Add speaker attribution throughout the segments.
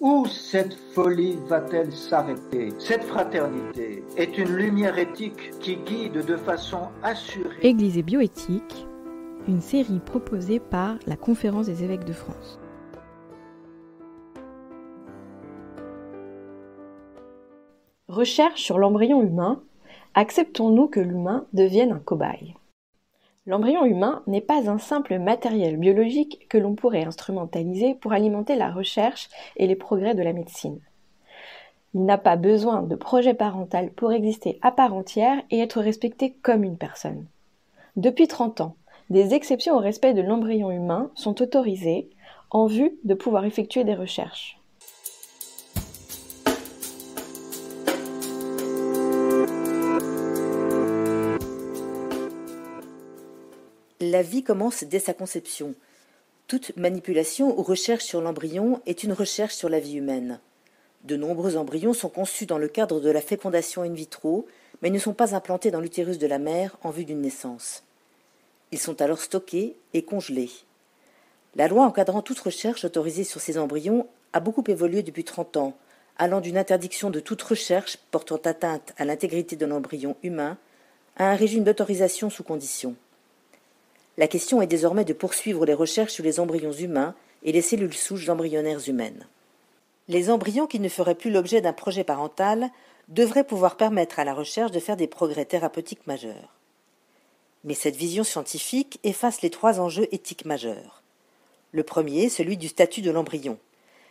Speaker 1: Où cette folie va-t-elle s'arrêter? Cette fraternité est une lumière éthique qui guide de façon assurée.
Speaker 2: Église et bioéthique, une série proposée par la Conférence des évêques de France. Recherche sur l'embryon humain. Acceptons-nous que l'humain devienne un cobaye? L'embryon humain n'est pas un simple matériel biologique que l'on pourrait instrumentaliser pour alimenter la recherche et les progrès de la médecine. Il n'a pas besoin de projet parental pour exister à part entière et être respecté comme une personne. Depuis 30 ans, des exceptions au respect de l'embryon humain sont autorisées en vue de pouvoir effectuer des recherches.
Speaker 3: La vie commence dès sa conception. Toute manipulation ou recherche sur l'embryon est une recherche sur la vie humaine. De nombreux embryons sont conçus dans le cadre de la fécondation in vitro, mais ne sont pas implantés dans l'utérus de la mère en vue d'une naissance. Ils sont alors stockés et congelés. La loi encadrant toute recherche autorisée sur ces embryons a beaucoup évolué depuis 30 ans, allant d'une interdiction de toute recherche portant atteinte à l'intégrité de l'embryon humain à un régime d'autorisation sous conditions. La question est désormais de poursuivre les recherches sur les embryons humains et les cellules souches embryonnaires humaines. Les embryons qui ne feraient plus l'objet d'un projet parental devraient pouvoir permettre à la recherche de faire des progrès thérapeutiques majeurs. Mais cette vision scientifique efface les 3 enjeux éthiques majeurs. Le premier, celui du statut de l'embryon.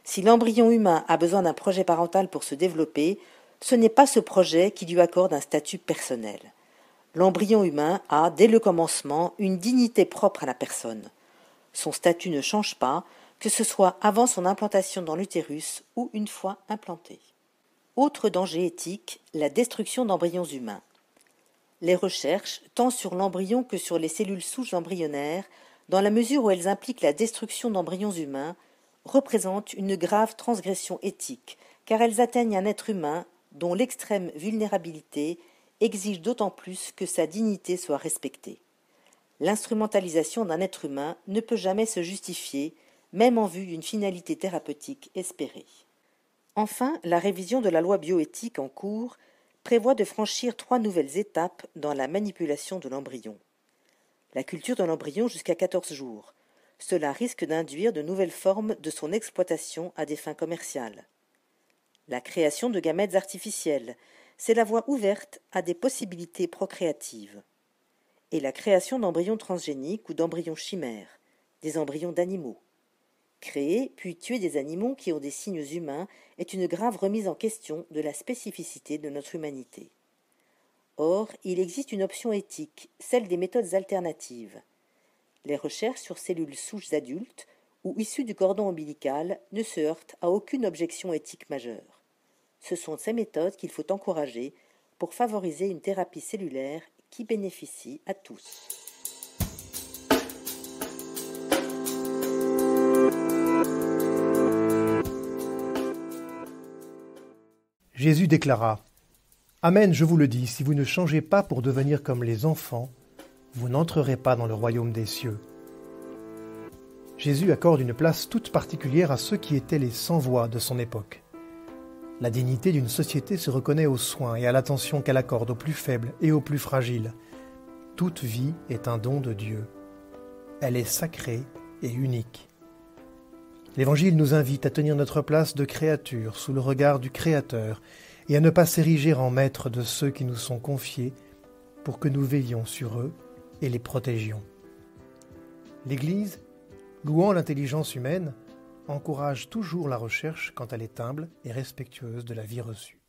Speaker 3: Si l'embryon humain a besoin d'un projet parental pour se développer, ce n'est pas ce projet qui lui accorde un statut personnel. L'embryon humain a, dès le commencement, une dignité propre à la personne. Son statut ne change pas, que ce soit avant son implantation dans l'utérus ou une fois implanté. Autre danger éthique, la destruction d'embryons humains. Les recherches, tant sur l'embryon que sur les cellules souches embryonnaires, dans la mesure où elles impliquent la destruction d'embryons humains, représentent une grave transgression éthique, car elles atteignent un être humain dont l'extrême vulnérabilité exige d'autant plus que sa dignité soit respectée. L'instrumentalisation d'un être humain ne peut jamais se justifier, même en vue d'une finalité thérapeutique espérée. Enfin, la révision de la loi bioéthique en cours prévoit de franchir 3 nouvelles étapes dans la manipulation de l'embryon. La culture de l'embryon jusqu'à 14 jours. Cela risque d'induire de nouvelles formes de son exploitation à des fins commerciales. La création de gamètes artificiels. C'est la voie ouverte à des possibilités procréatives. Et la création d'embryons transgéniques ou d'embryons chimères, des embryons d'animaux. Créer puis tuer des animaux qui ont des signes humains est une grave remise en question de la spécificité de notre humanité. Or, il existe une option éthique, celle des méthodes alternatives. Les recherches sur cellules souches adultes ou issues du cordon ombilical ne se heurtent à aucune objection éthique majeure. Ce sont ces méthodes qu'il faut encourager pour favoriser une thérapie cellulaire qui bénéficie à tous.
Speaker 4: Jésus déclara : « Amen, je vous le dis, si vous ne changez pas pour devenir comme les enfants, vous n'entrerez pas dans le royaume des cieux. » Jésus accorde une place toute particulière à ceux qui étaient les sans-voix de son époque. La dignité d'une société se reconnaît aux soins et à l'attention qu'elle accorde aux plus faibles et aux plus fragiles. Toute vie est un don de Dieu. Elle est sacrée et unique. L'Évangile nous invite à tenir notre place de créature sous le regard du Créateur et à ne pas s'ériger en maître de ceux qui nous sont confiés pour que nous veillions sur eux et les protégions. L'Église, louant l'intelligence humaine, encourage toujours la recherche quand elle est humble et respectueuse de la vie reçue.